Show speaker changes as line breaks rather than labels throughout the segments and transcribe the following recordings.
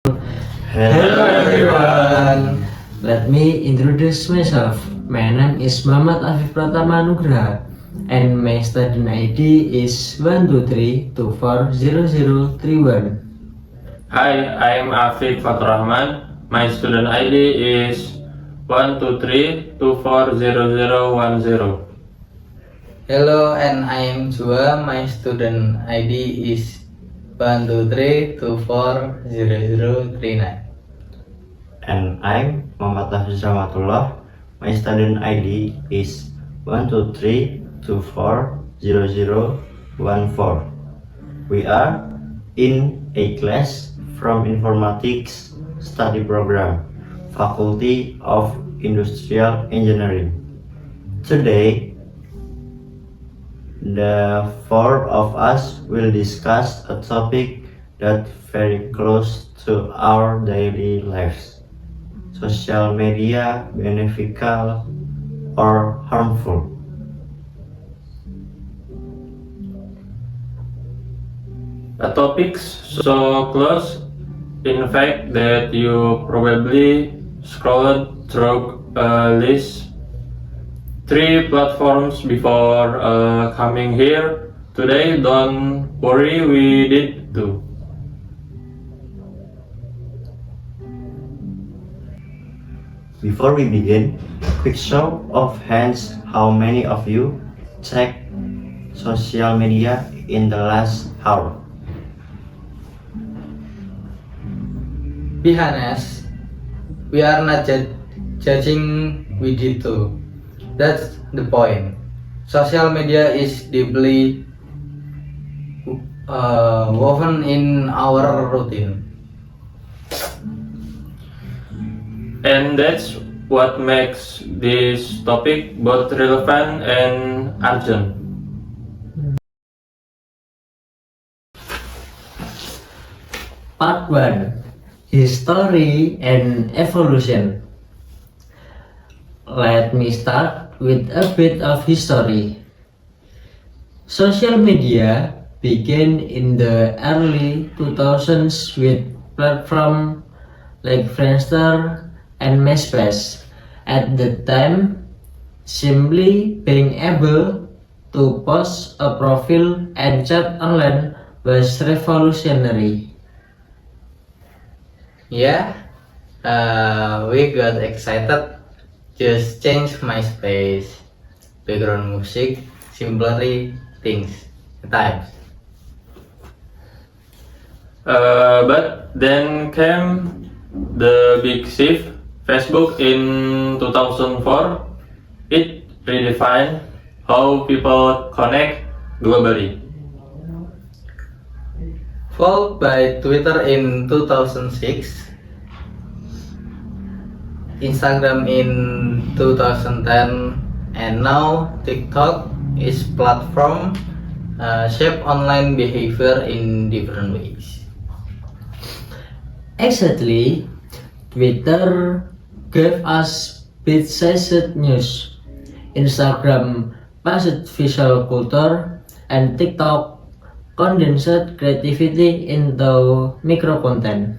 Hello everyone. Let me introduce myself. My name is Muhammad Afif Pratama Nugraha and my student ID is 123240031.
Hi, I'm Afif Faturrahman. My student ID is 123240010.
Hello, and I am Jua. My student ID is 123240039.
And I'm Muhammad Hafiz Rahmatullah. My student ID is 123240014. We are in a class from Informatics Study Program, Faculty of Industrial Engineering. Today, the four of us will discuss a topic that very close to our daily lives. Social media, beneficial or harmful?
A topic so close, in fact, that you probably scrolled through at least 3 platforms before coming here. Today, don't worry, we did too.
Before we begin, quick show of hands, how many of you check social media in the last hour?
Be honest, we are not judging, we did too. That's the point. Social media is deeply woven in our routine.
And that's what makes this topic both relevant and urgent.
Part 1. History and Evolution. Let me start with a bit of history. Social media began in the early 2000s with platforms like Friendster and MySpace. At the time, simply being able to post a profile and chat online was revolutionary.
Yeah, we got excited. Just change MySpace, background music, simply things, times.
But then came the big shift. Facebook in 2004, it redefined how people connect globally.
Followed by Twitter in 2006, Instagram in 2010, and now TikTok is platform shape online behavior in different ways.
Exactly, Twitter gave us bit-sized news, Instagram passed visual culture, and TikTok condensed creativity into micro content.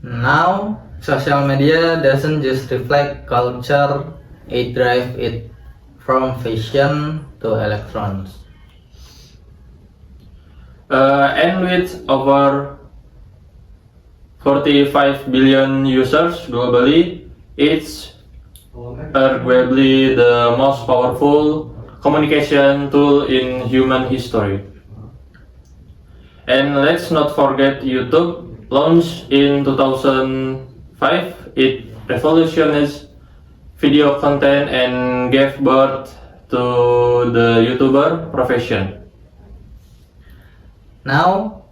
Now, social media doesn't just reflect culture, it drives it from fashion to electronics.
And with over 45 billion users globally, it's arguably the most powerful communication tool in human history. And let's not forget YouTube, launched in 2005. It revolutionized video content and gave birth to the YouTuber profession.
Now,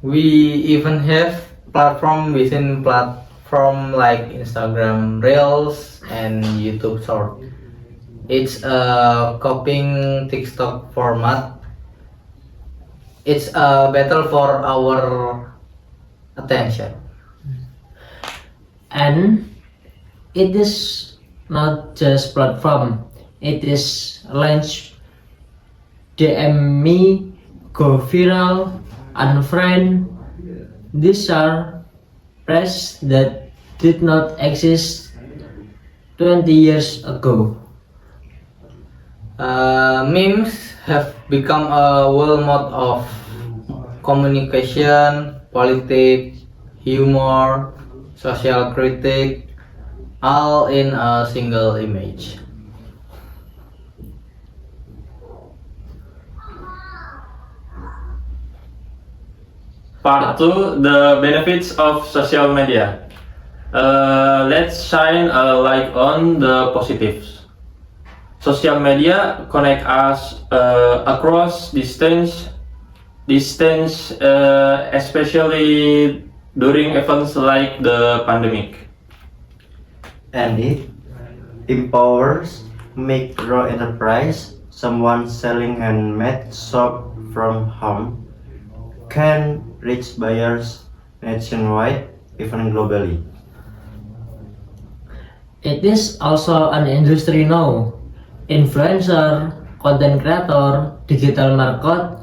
we even have platform within platform like Instagram Reels and YouTube Short. It's a copying TikTok format. It's a battle for our attention.
And it is not just platform, it is launch, DM me, go viral, unfriend, These are phrases that did not exist 20 years ago.
Memes have become a world mode of communication, politics, humor, social critique, all in a single image.
Part 2, the benefits of social media. Let's shine a light on the positives. Social media connect us across distance, especially during events like the pandemic.
And it empowers micro enterprise. Someone selling handmade soap from home can reach buyers nationwide, even globally.
It is also an industry now. Influencer, content creator, digital market,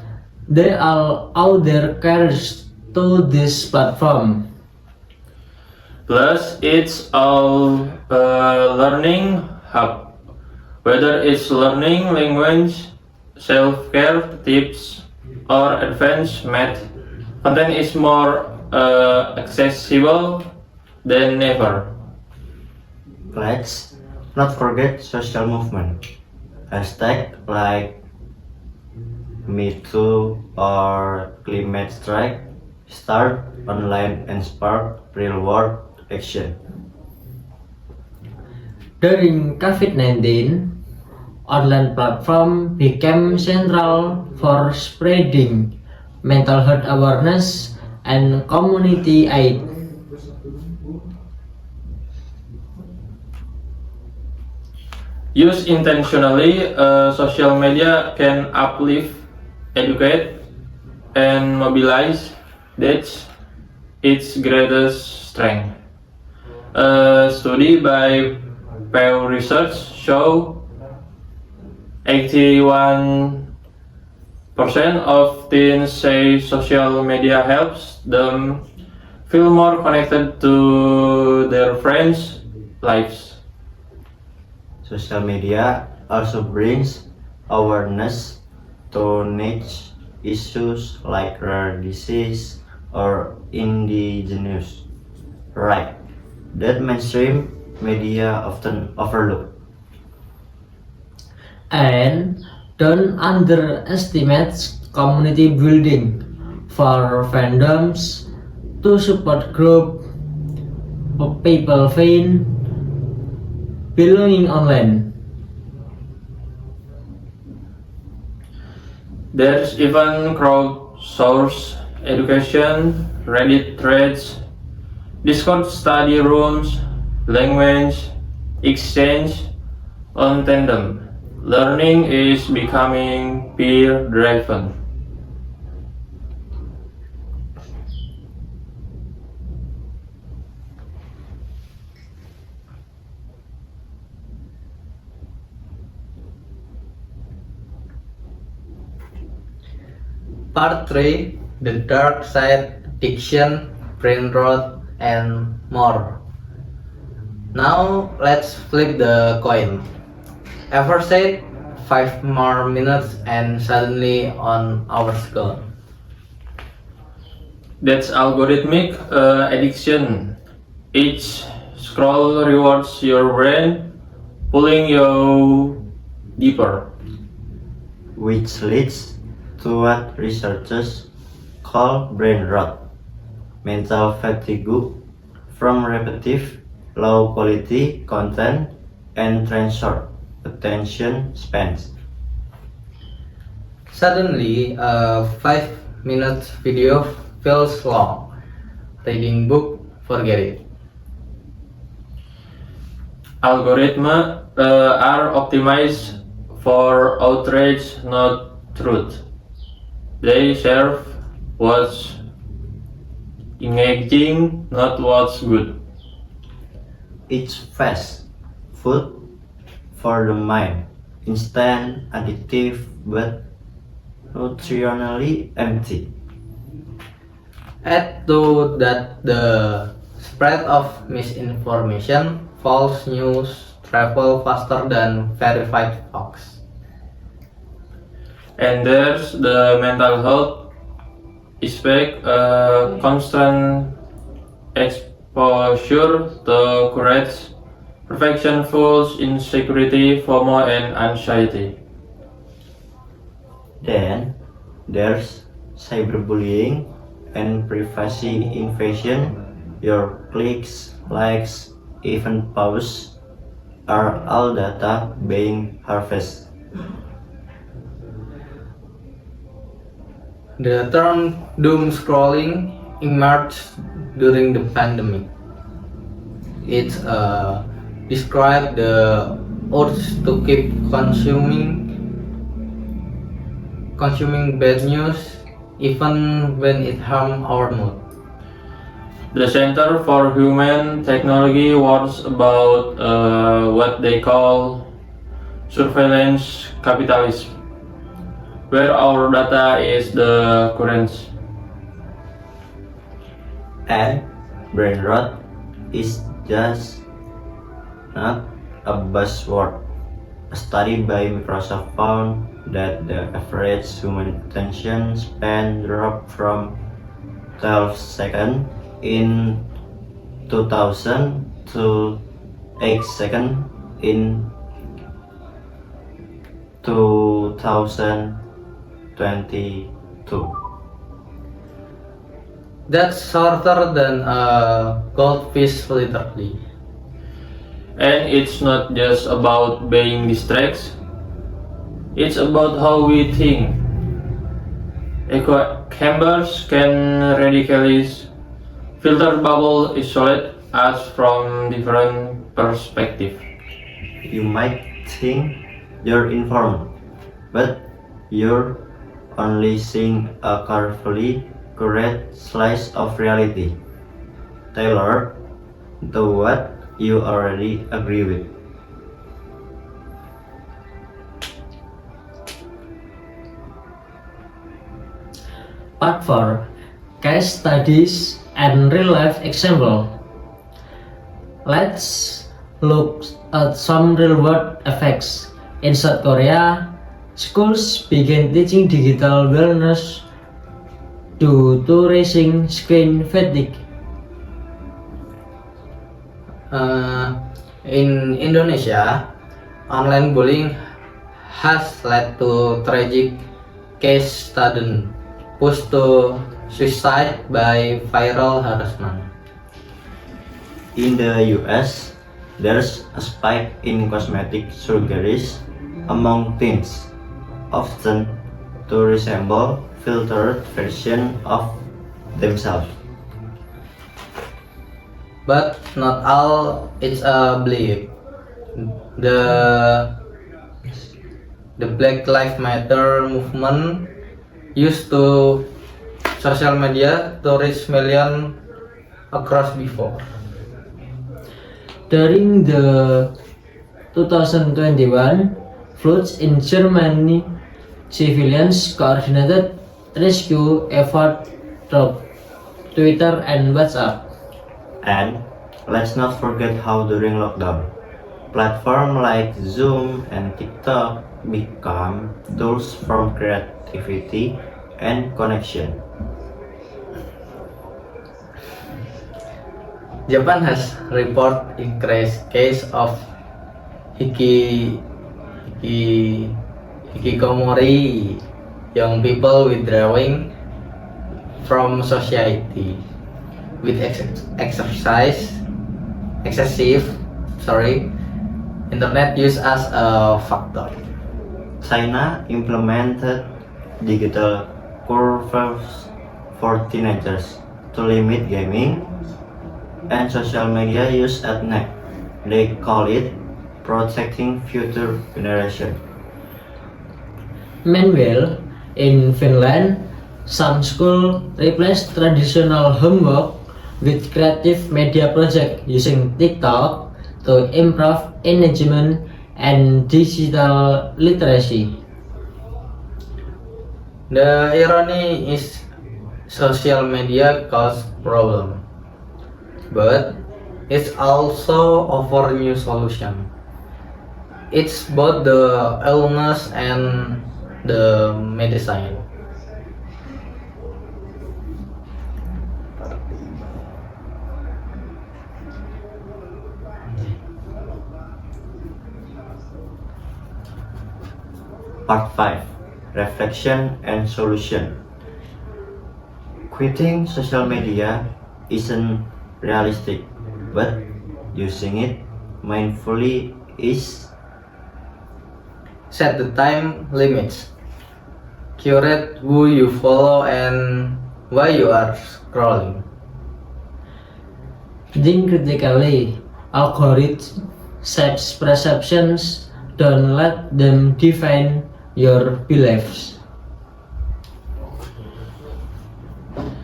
they all owe their careers to this platform.
Plus, it's all learning hub. Whether it's learning language, self-care tips, or advanced math, content is more accessible than ever.
Let's not forget social movement. Hashtag like Me Too or Climate Strike start online and spark real world action.
During COVID-19, online platform became central for spreading mental health awareness and community aid.
Used intentionally, social media can uplift, educate, and mobilize. That's its greatest strength. A study by Pew Research show 81% of teens say social media helps them feel more connected to their friends' lives.
Social media also brings awareness to niche issues like rare disease or indigenous right that mainstream media often overlook.
And don't underestimate community building for fandoms to support group people find belonging online.
There's even crowdsourced education, Reddit threads, Discord study rooms, language exchange on Tandem. Learning is becoming peer-driven.
Part 3, the dark side, addiction, brain rot, and more. Now let's flip the coin. Ever said 5 more minutes and suddenly on hours gone?
That's algorithmic addiction. Each scroll rewards your brain, pulling you deeper.
Which leads to what researchers call brain rot, mental fatigue from repetitive, low quality content and short attention spans.
Suddenly, a 5-minute video feels long. Reading book, forget it.
Algorithms are optimized for outrage, not truth. They serve what's engaging, not what's good.
It's fast food for the mind, instant, addictive, but nutritionally empty.
Add to that the spread of misinformation, false news travel faster than verified facts.
And there's the mental health aspect, constant exposure to courage, perfection, false insecurity, FOMO, and anxiety.
Then there's cyberbullying and privacy invasion. Your clicks, likes, even posts are all data being harvested.
The term doom scrolling emerged during the pandemic. It described the urge to keep consuming bad news even when it harms our mood.
The Center for Human Technology warns about what they call surveillance capitalism, where our data is the currency.
And brain rot is just not a buzzword. A study by Microsoft found that the average human attention span dropped from 12 seconds in 2000 to 8 seconds in 2022.
That's shorter than a goldfish, literally.
And it's not just about being distracted, it's about how we think. Echo chambers can radicalize, filter bubble isolate us from different perspectives.
You might think you're informed, but you're only seeing a carefully curated slice of reality, tailored to what you already agree with.
Part 4. Case studies and real-life example. Let's look at some real-world effects. In South Korea, schools began teaching digital wellness due to rising screen fatigue.
In Indonesia, online bullying has led to tragic case studies pushed to suicide by viral harassment.
In the US, there's a spike in cosmetic surgeries among teens, often to resemble filtered version of themselves.
But not all is a belief. The Black Lives Matter movement used to social media to reach millions across before.
During the 2021 floods in Germany, civilians coordinated rescue efforts through Twitter and WhatsApp.
And let's not forget how during lockdown, platforms like Zoom and TikTok become tools for creativity and connection.
Japan has reported increased case of hikikomori, young people withdrawing from society with excessive internet use as a factor.
China implemented digital curfews for teenagers to limit gaming and social media use at night. They call it protecting future generations.
Meanwhile, in Finland, some schools replaced traditional homework with creative media projects using TikTok to improve engagement and digital literacy.
The irony is social media cause problem, but it's also offer new solution. It's both the illness and the medicine.
Part 5. Reflection and Solution. Quitting social media isn't realistic, but using it mindfully is.
Set the time limits. Curate who you follow and why you are scrolling.
Think critically. Algorithms shapes perceptions. Don't let them define your beliefs.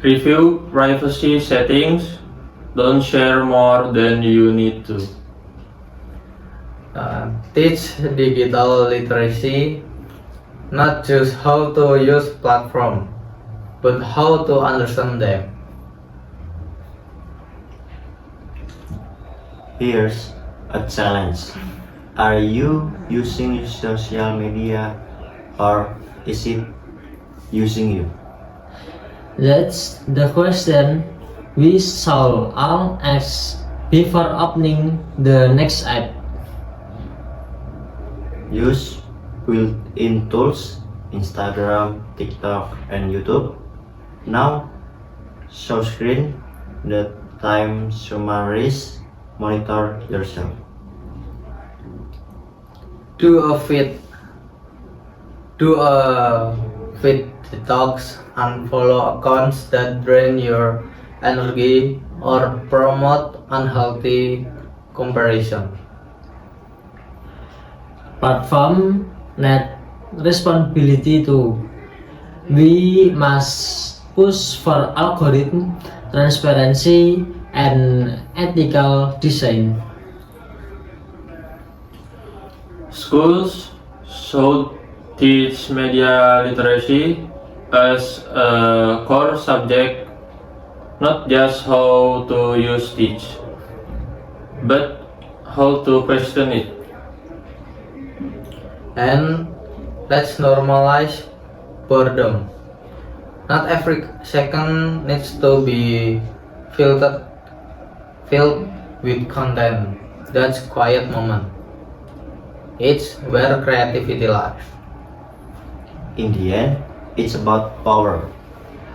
Review privacy settings. Don't share more than you need to.
Teach digital literacy, not just how to use platform, but how to understand them.
Here's a challenge. Are you using social media or is it using you?
That's the question we shall all ask before opening the next app.
Use built-in tools, Instagram, TikTok, and YouTube. Now, show screen the time summaries, monitor yourself.
Do a fit detox, unfollow accounts that drain your energy or promote unhealthy comparison.
Platform net responsibility too. We must push for algorithm transparency and ethical design.
Schools should teach media literacy as a core subject, not just how to use it, but how to question it.
And let's normalize boredom. Not every second needs to be filled with content. That's quiet moment. It's where creativity lies.
In the end, it's about power.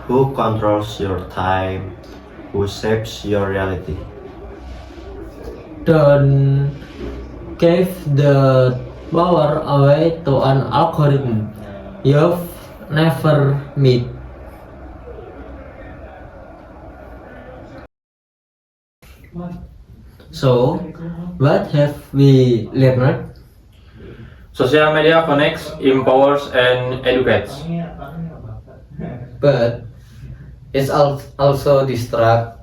Who controls your time? Who shapes your reality?
Don't give the power away to an algorithm you've never met. So, what have we learned?
Social media connects, empowers, and educates.
But it's also distract,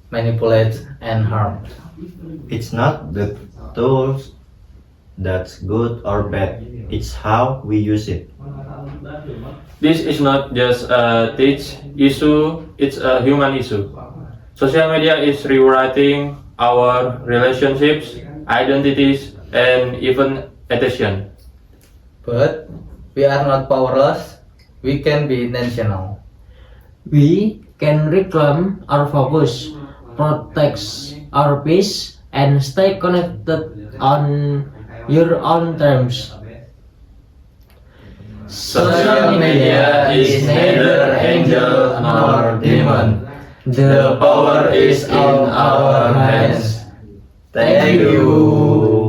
manipulate, and harm.
It's not the tools that's good or bad, it's how we use it.
This is not just a tech issue, it's a human issue. Social media is rewriting our relationships, identities, and even attention.
But we are not powerless. We can be intentional.
We can reclaim our focus, protect our peace, and stay connected on your own terms.
Social media is neither angel nor demon.
The
The power is in our hands.
Thank you.